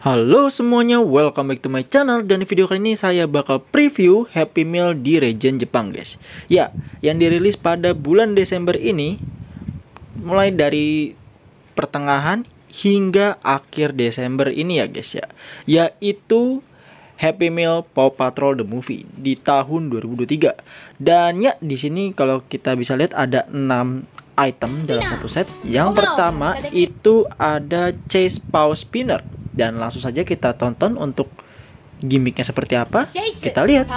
Halo semuanya, welcome back to my channel. Dan di video kali ini saya bakal preview Happy Meal di region Jepang, guys. Ya, yang dirilis pada bulan Desember ini, mulai dari pertengahan hingga akhir Desember ini ya guys ya. Yaitu Happy Meal Paw Patrol The Movie di tahun 2023. Dan ya, di sini kalau kita bisa lihat ada 6 item dalam satu set. Yang pertama itu ada Chase Paw Spinner. Dan langsung saja kita tonton untuk gimmicknya seperti apa. Kita lihat.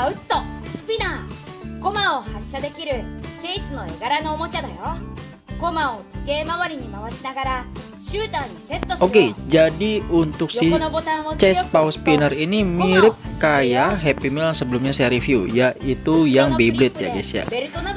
Oke, jadi untuk si Chase Paw Spinner ini mirip kayak Happy Meal sebelumnya saya review, yaitu yang Beyblade ya guys ya.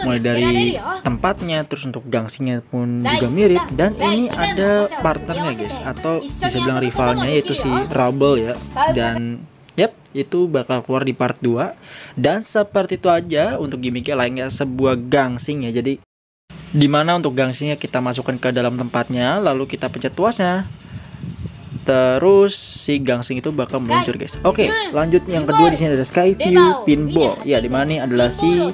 Mulai dari tempatnya, terus untuk gangsinya pun juga mirip. Dan ini ada partnernya guys, atau bisa bilang rivalnya, yaitu si Rubble ya. Dan yap, itu bakal keluar di part 2. Dan seperti itu aja untuk gimmicknya, lainnya sebuah gangsing ya. Jadi dimana untuk gangsingnya kita masukkan ke dalam tempatnya, lalu kita pencet tuasnya, terus si gangsing itu bakal meluncur guys. Oke, lanjut yang kedua di sini ada Skyview Pinball. Ya, dimana ini adalah si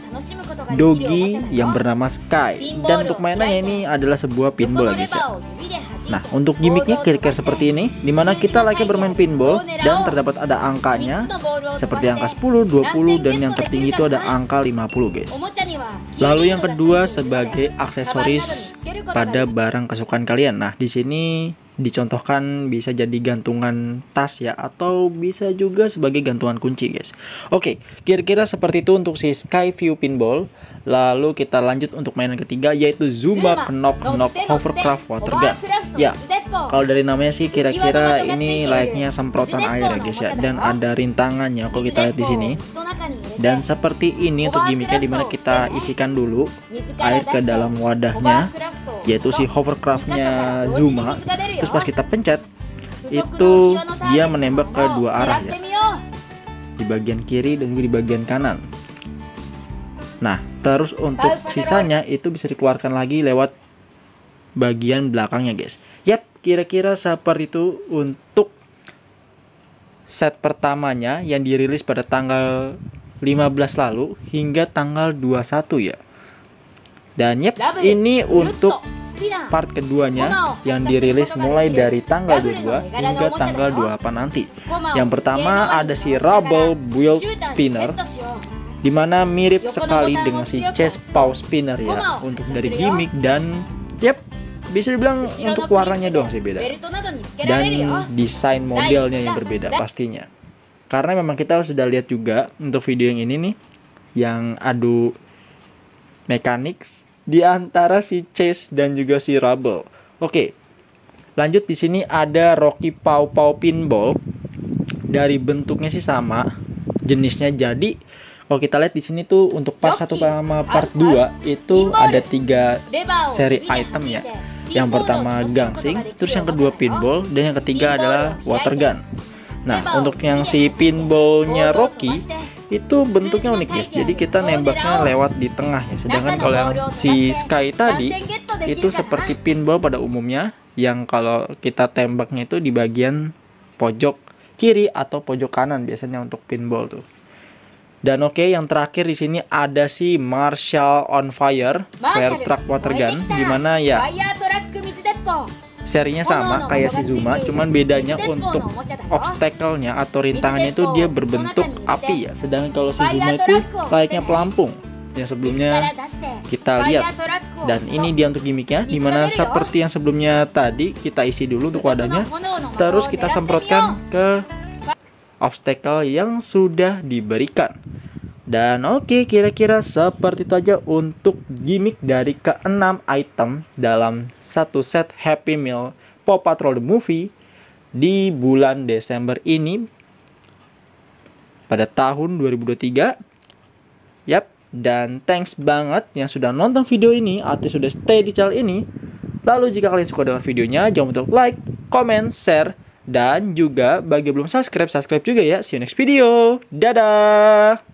Doggy yang bernama Sky. Dan untuk mainannya ini adalah sebuah pinball guys ya. Nah, untuk gimmicknya kira-kira seperti ini, dimana kita like bermain pinball dan terdapat ada angkanya seperti angka 10, 20, dan yang tertinggi itu ada angka 50 guys. Lalu yang kedua sebagai aksesoris pada barang kesukaan kalian. Nah, di sini dicontohkan bisa jadi gantungan tas ya, atau bisa juga sebagai gantungan kunci guys. Oke, kira-kira seperti itu untuk si Skyview Pinball. Lalu kita lanjut untuk mainan ketiga, yaitu Zuma Knock Knock Hovercraft Water Gun. Ya, kalau dari namanya sih kira-kira ini layaknya semprotan air ya guys ya. Dan ada rintangannya kalau kita lihat di sini. Dan seperti ini untuk gimmicknya, dimana kita isikan dulu air ke dalam wadahnya, yaitu si hovercraftnya Zuma. Terus pas kita pencet, itu dia menembak ke dua arah ya, di bagian kiri dan juga di bagian kanan. Nah, terus untuk sisanya itu bisa dikeluarkan lagi lewat bagian belakangnya guys. Yap, kira-kira seperti itu untuk set pertamanya yang dirilis pada tanggal 15 lalu hingga tanggal 21 ya. Dan yep, ini untuk part keduanya yang dirilis mulai dari tanggal 22 hingga tanggal 28 nanti. Yang pertama ada si Rubble Build Spinner, dimana mirip sekali dengan si Chase Paw Spinner ya untuk dari gimmick. Dan yep, bisa dibilang untuk warnanya doang sih beda, dan desain modelnya yang berbeda pastinya. Karena memang kita sudah lihat juga untuk video yang ini nih, yang adu mechanics di antara si Chase dan juga si Rubble. Oke, lanjut di sini ada Rocky Paw Paw Pinball. Dari bentuknya sih sama jenisnya. Jadi kalau kita lihat di sini tuh untuk part 1 sama part 2 itu ada 3 seri item ya. Yang pertama gangsing, terus yang kedua pinball, dan yang ketiga adalah water gun. Nah, untuk yang si pinballnya Rocky itu bentuknya unik guys. Jadi kita nembaknya lewat di tengah ya. Sedangkan kalau yang si Sky tadi itu seperti pinball pada umumnya, yang kalau kita tembaknya itu di bagian pojok kiri atau pojok kanan biasanya untuk pinball tuh. Dan oke, yang terakhir di sini ada si Marshall on Fire Fire Truck Water Gun, dimana ya serinya sama kayak si Zuma, cuman bedanya untuk obstacle-nya atau rintangannya itu dia berbentuk api ya. Sedangkan kalau si Zuma itu layaknya pelampung yang sebelumnya kita lihat. Dan ini dia untuk gimmicknya, dimana seperti yang sebelumnya tadi kita isi dulu untuk wadahnya, terus kita semprotkan ke obstacle yang sudah diberikan. Dan oke, kira-kira seperti itu aja untuk gimmick dari ke-6 item dalam satu set Happy Meal Paw Patrol The Movie di bulan Desember ini pada tahun 2023. Yap, dan thanks banget yang sudah nonton video ini atau sudah stay di channel ini. Lalu jika kalian suka dengan videonya, jangan lupa untuk like, comment, share, dan juga bagi yang belum subscribe juga ya. See you next video. Dadah.